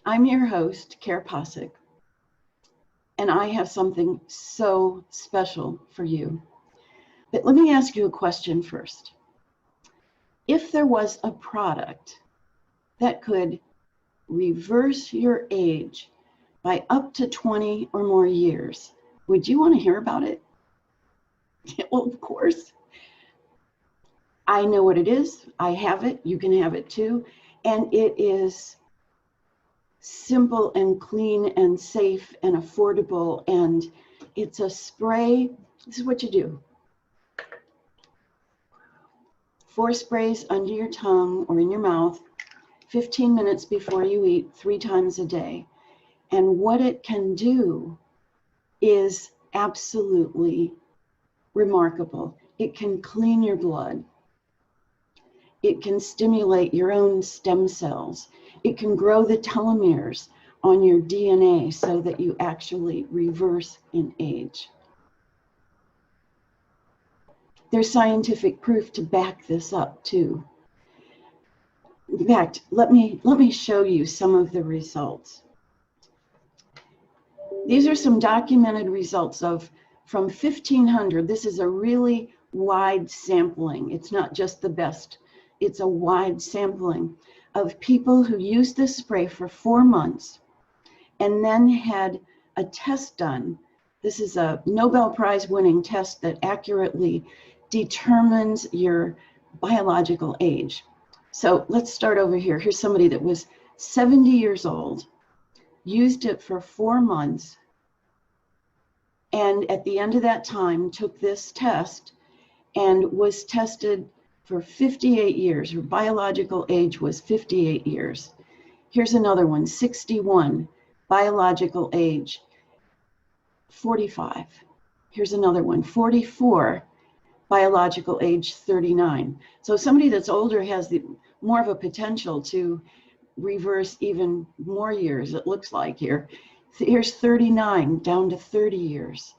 I'm your host, Kare Possick, and I have something so special for you. But let me ask you a question first. If there was a product that could reverse your age by up to 20 or more years, would you want to hear about it? Well, of course. I know what it is. I have it. You can have it too. And it is simple and clean and safe and affordable. And it's a spray. This is what you do. 4 sprays under your tongue or in your mouth, 15 minutes before you eat, 3 times a day. And what it can do is absolutely remarkable. It can clean your blood. It can stimulate your own stem cells. It can grow the telomeres on your DNA so that you actually reverse in age. There's scientific proof to back this up too. In fact, let me show you some of the results. These are some documented results from 1,500. This is a really wide sampling. It's not just the best. It's a wide sampling of people who used this spray for 4 months and then had a test done. This is a Nobel Prize winning test that accurately determines your biological age. So let's start over here. Here's somebody that was 70 years old, used it for 4 months, and at the end of that time took this test and was tested for 58 years. Her biological age was 58 years. Here's another one, 61, biological age, 45. Here's another one, 44, biological age, 39. So somebody that's older has more of a potential to reverse even more years, it looks like here. Here's 39, down to 30 years.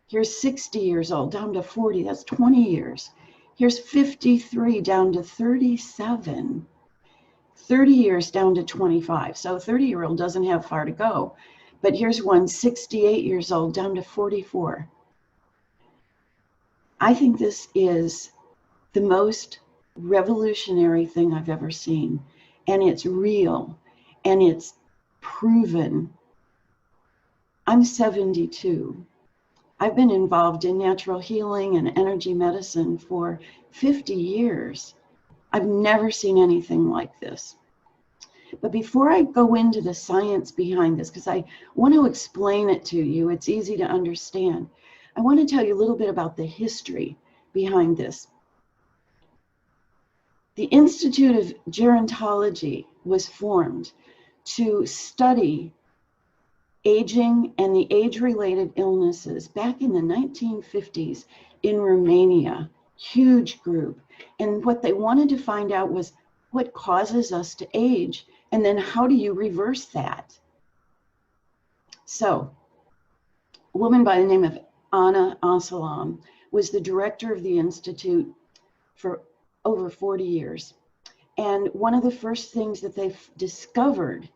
Here's 60 years old, down to 40, that's 20 years. Here's 53 down to 37, 30 years down to 25. So a 30-year-old doesn't have far to go. But here's one 68 years old down to 44. I think this is the most revolutionary thing I've ever seen. And it's real and it's proven. I'm 72. I've been involved in natural healing and energy medicine for 50 years. I've never seen anything like this. But before I go into the science behind this, because I want to explain it to you, it's easy to understand. I want to tell you a little bit about the history behind this. The Institute of Gerontology was formed to study aging and the age-related illnesses back in the 1950s in Romania, huge group. And what they wanted to find out was what causes us to age, and then how do you reverse that? So, a woman by the name of Anna Ansalam was the director of the Institute for over 40 years. And one of the first things that they discovered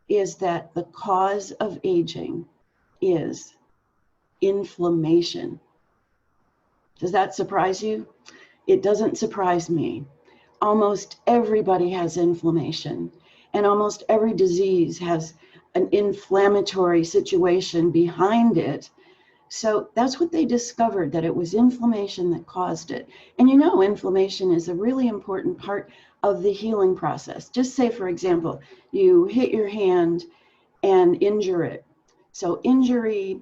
is that the cause of aging is inflammation. Does that surprise you? It doesn't surprise me. Almost everybody has inflammation, and almost every disease has an inflammatory situation behind it. So that's what they discovered, that it was inflammation that caused it. And you know, inflammation is a really important part of the healing process. Just say, for example, you hit your hand and injure it. So injury,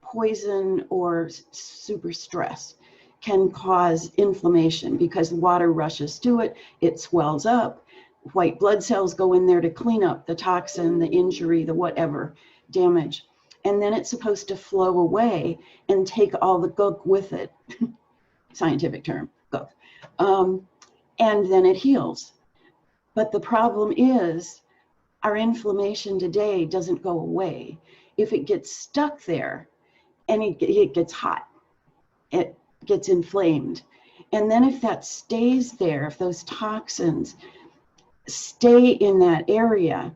poison, or super stress can cause inflammation because water rushes to it, it swells up, white blood cells go in there to clean up the toxin, the injury, the whatever damage. And then it's supposed to flow away and take all the gunk with it, scientific term, gunk. And then it heals. But the problem is our inflammation today doesn't go away. If it gets stuck there and it gets hot, it gets inflamed. And then if that stays there, if those toxins stay in that area,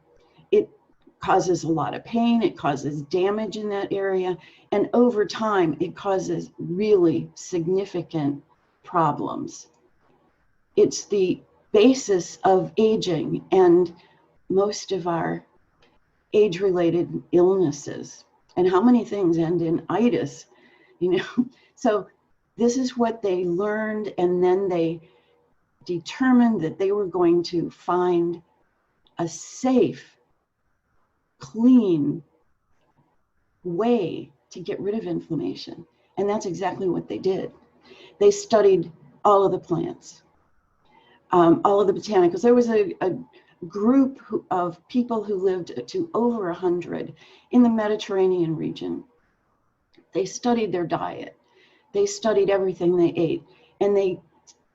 it causes a lot of pain, it causes damage in that area, and over time it causes really significant problems. It's the basis of aging and most of our age-related illnesses. And how many things end in itis, you know? So this is what they learned, and then they determined that they were going to find a safe, clean way to get rid of inflammation. And that's exactly what they did. They studied all of the plants, all of the botanicals. There was a group of people who lived to over 100 in the Mediterranean region. They studied their diet. They studied everything they ate, and they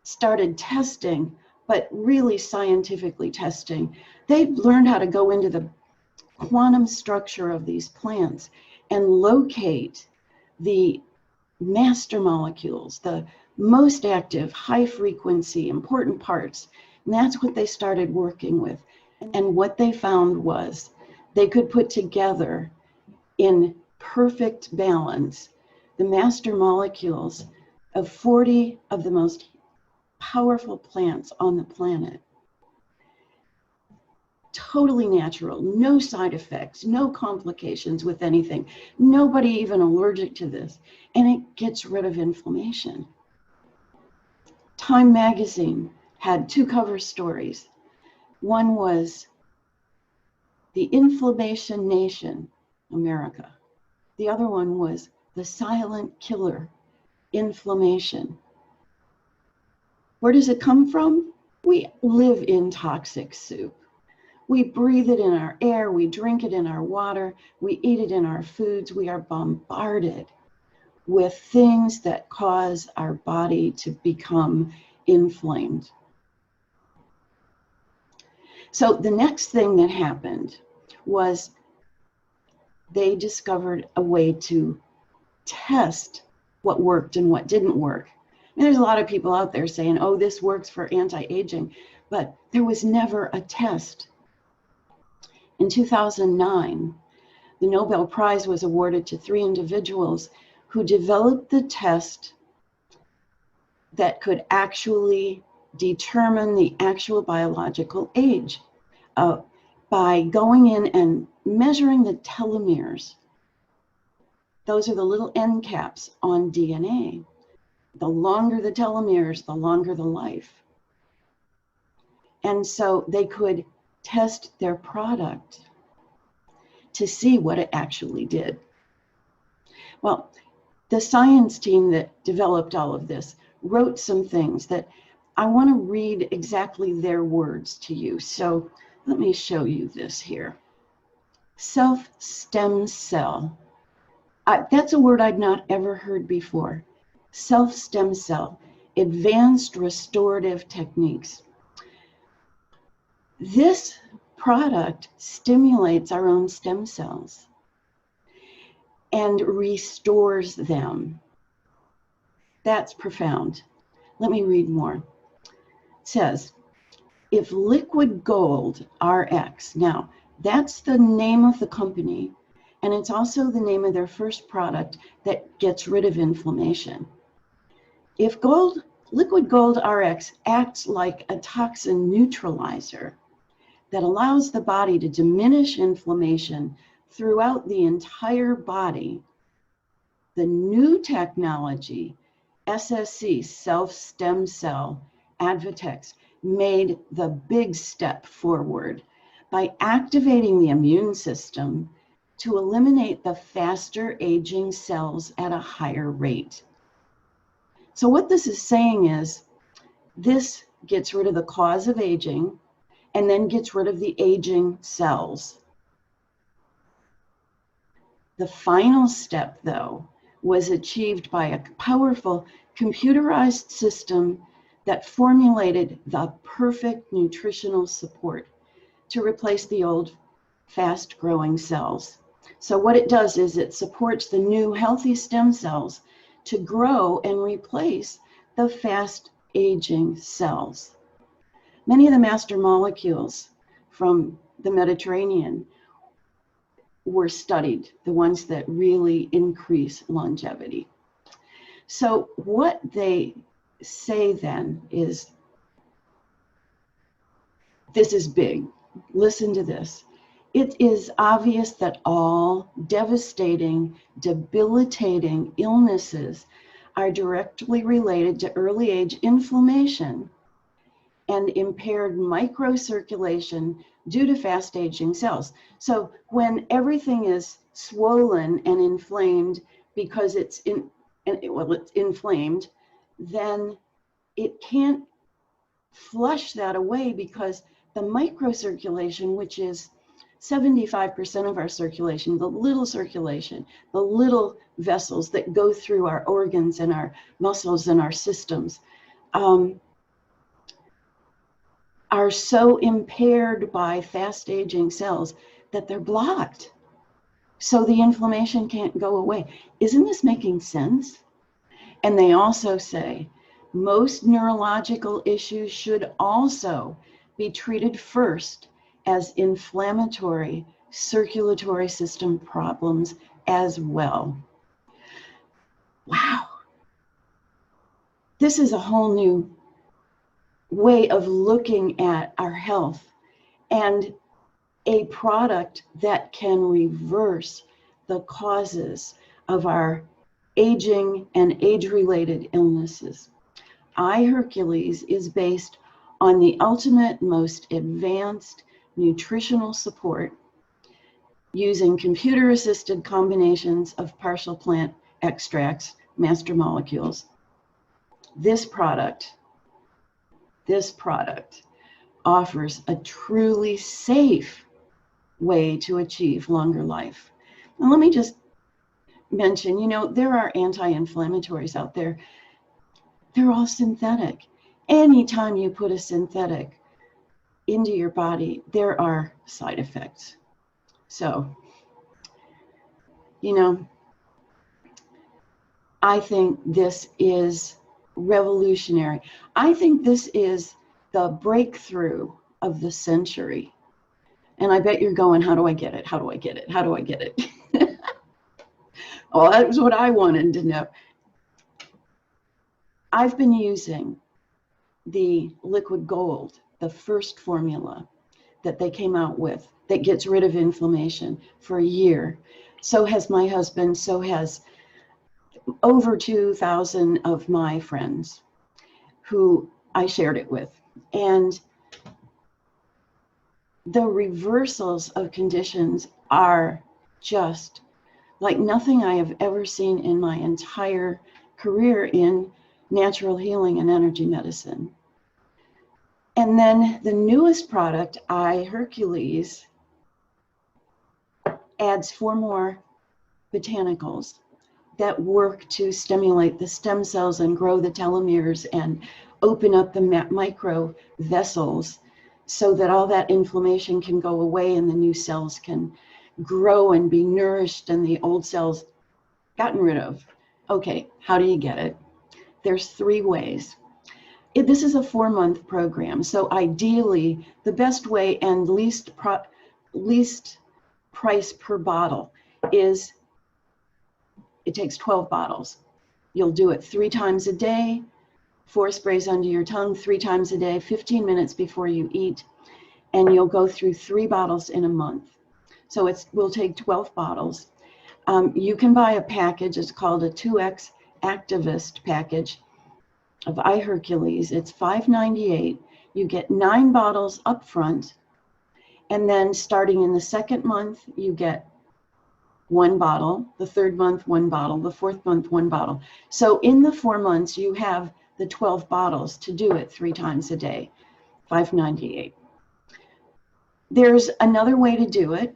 started testing, but really scientifically testing. They learned how to go into the quantum structure of these plants and locate the master molecules, the most active, high frequency, important parts. And that's what they started working with. And what they found was they could put together in perfect balance the master molecules of 40 of the most powerful plants on the planet. Totally natural, no side effects, no complications with anything, nobody even allergic to this, and it gets rid of inflammation. Time magazine had 2 cover stories. One was The Inflammation Nation, America. The other one was The Silent Killer, Inflammation. Where does it come from? We live in toxic soup. We breathe it in our air, we drink it in our water, we eat it in our foods. We are bombarded with things that cause our body to become inflamed. So the next thing that happened was they discovered a way to test what worked and what didn't work. And there's a lot of people out there saying, oh, this works for anti-aging, but there was never a test. In 2009, the Nobel Prize was awarded to 3 individuals who developed the test that could actually determine the actual biological age by going in and measuring the telomeres. Those are the little end caps on DNA. The longer the telomeres, the longer the life. And so they could test their product to see what it actually did. Well, the science team that developed all of this wrote some things that I want to read exactly their words to you. So let me show you this here. Self-stem cell. That's a word I'd not ever heard before. Self-stem cell, advanced restorative techniques. This product stimulates our own stem cells and restores them. That's profound. Let me read more. It says, if liquid gold RX, now that's the name of the company, and it's also the name of their first product that gets rid of inflammation. If liquid gold RX acts like a toxin neutralizer that allows the body to diminish inflammation throughout the entire body, the new technology, SSC, self-stem cell, Advitex, made the big step forward by activating the immune system to eliminate the faster aging cells at a higher rate. So what this is saying is, this gets rid of the cause of aging and then gets rid of the aging cells. The final step, though, was achieved by a powerful computerized system that formulated the perfect nutritional support to replace the old fast-growing cells. So what it does is it supports the new healthy stem cells to grow and replace the fast-aging cells. Many of the master molecules from the Mediterranean were studied, the ones that really increase longevity. So what they say then is, this is big. Listen to this. It is obvious that all devastating, debilitating illnesses are directly related to early age inflammation and impaired microcirculation due to fast aging cells. So when everything is swollen and inflamed because it's inflamed, then it can't flush that away, because the microcirculation, which is 75% of our circulation, the little circulation, the little vessels that go through our organs and our muscles and our systems, are so impaired by fast aging cells that they're blocked. So the inflammation can't go away. Isn't this making sense? And they also say most neurological issues should also be treated first as inflammatory circulatory system problems as well. Wow. This is a whole new way of looking at our health, and a product that can reverse the causes of our aging and age-related illnesses. iHeRQles is based on the ultimate, most advanced nutritional support using computer-assisted combinations of partial plant extracts, master molecules. This product offers a truly safe way to achieve longer life. And let me just mention, there are anti-inflammatories out there. They're all synthetic. Anytime you put a synthetic into your body, there are side effects. So, I think this is revolutionary. I think this is the breakthrough of the century. And I bet you're going, how do I get it? How do I get it? How do I get it? Well, that was what I wanted to know. I've been using the liquid gold, the first formula that they came out with that gets rid of inflammation, for a year. So has my husband, so has over 2,000 of my friends who I shared it with. And the reversals of conditions are just like nothing I have ever seen in my entire career in natural healing and energy medicine. And then the newest product, iHeRQles, adds 4 more botanicals that work to stimulate the stem cells and grow the telomeres and open up the micro vessels so that all that inflammation can go away and the new cells can grow and be nourished and the old cells gotten rid of. Okay, how do you get it? There's 3 ways. This is a 4-month program, so ideally the best way and least price per bottle is, it takes 12 bottles. You'll do it 3 times a day, 4 sprays under your tongue 3 times a day, 15 minutes before you eat, and you'll go through 3 bottles in a month. So we'll take 12 bottles. You can buy a package. It's called a 2X Activist package of iHeRQles. It's $5.98. You get 9 bottles up front, and then starting in the 2nd month, you get 1 bottle, the 3rd month, 1 bottle, the 4th month, 1 bottle. So in the 4 months, you have the 12 bottles to do it 3 times a day, $5.98. There's another way to do it.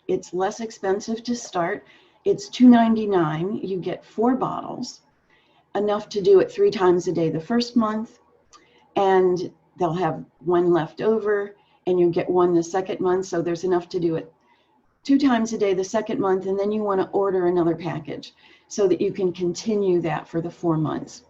It's less expensive to start. It's $2.99. You get 4 bottles, enough to do it 3 times a day the 1st month, and they'll have 1 left over, and you get 1 the 2nd month, so there's enough to do it 2 times a day the 2nd month, and then you want to order another package so that you can continue that for the 4 months.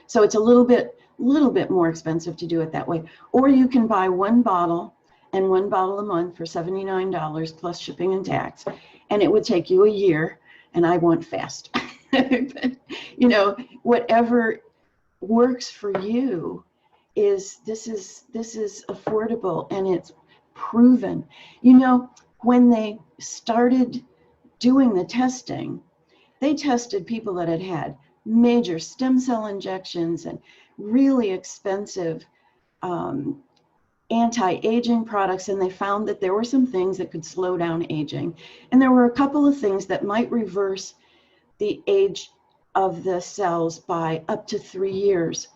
So it's a little bit more expensive to do it that way. Or you can buy 1 bottle and 1 bottle a month for $79 plus shipping and tax. And it would take you a year, and I want fast. But, you know, whatever works for you this is affordable, and it's proven. You know, when they started doing the testing, they tested people that had had major stem cell injections and really expensive anti-aging products, and they found that there were some things that could slow down aging. And there were a couple of things that might reverse the age of the cells by up to 3 years.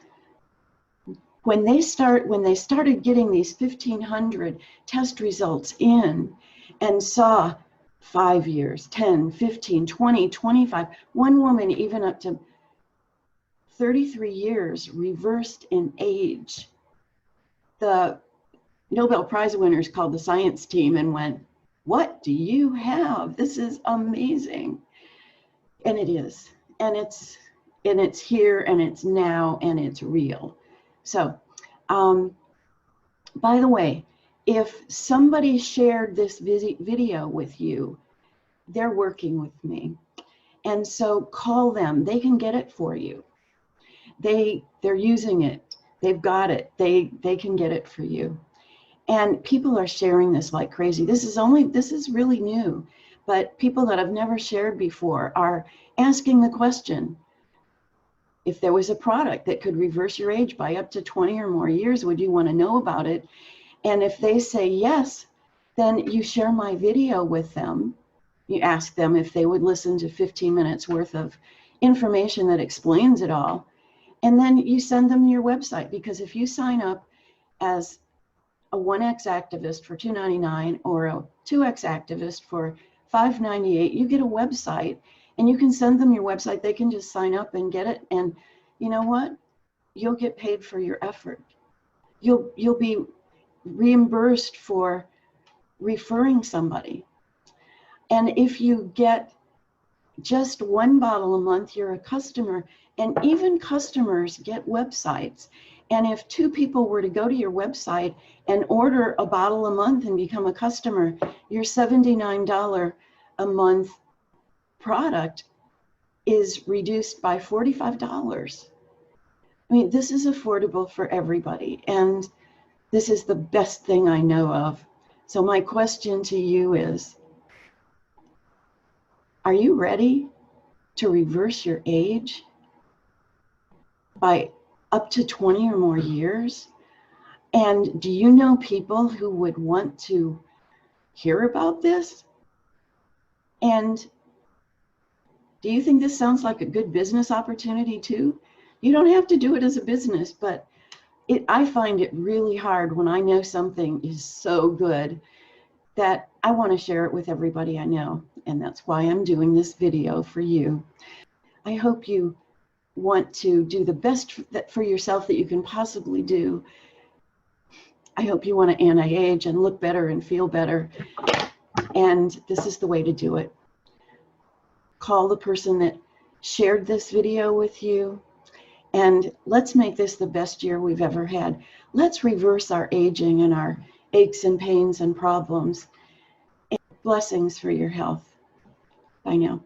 When they started getting these 1,500 test results in and saw 5 years, 10, 15, 20, 25, one woman even up to 33 years reversed in age, the Nobel Prize winners called the science team and went, "What do you have? This is amazing." And it is. And it's here, and it's now, and it's real. So, by the way, if somebody shared this video with you, they're working with me. And so call them. They can get it for you. They're using it. They've got it. They can get it for you. And people are sharing this like crazy. This is really new, but people that have never shared before are asking the question, if there was a product that could reverse your age by up to 20 or more years, would you want to know about it? And if they say yes, then you share my video with them. You ask them if they would listen to 15 minutes worth of information that explains it all. And then you send them your website, because if you sign up as a 1X activist for $2.99 or a 2X activist for $5.98, you get a website, and you can send them your website. They can just sign up and get it. And you know what? You'll get paid for your effort. You'll be reimbursed for referring somebody. And if you get just 1 bottle a month, you're a customer. And even customers get websites. And if 2 people were to go to your website and order a bottle a month and become a customer, your $79 a month product is reduced by $45. I mean, this is affordable for everybody, and this is the best thing I know of. So my question to you is, are you ready to reverse your age by up to 20 or more years? And do you know people who would want to hear about this? And do you think this sounds like a good business opportunity too? You don't have to do it as a business, but I find it really hard when I know something is so good that I want to share it with everybody I know. And that's why I'm doing this video for you. I hope you want to do the best for yourself that you can possibly do. I hope you want to anti-age and look better and feel better. And this is the way to do it. Call the person that shared this video with you, and let's make this the best year we've ever had. Let's reverse our aging and our aches and pains and problems. And blessings for your health. Bye now.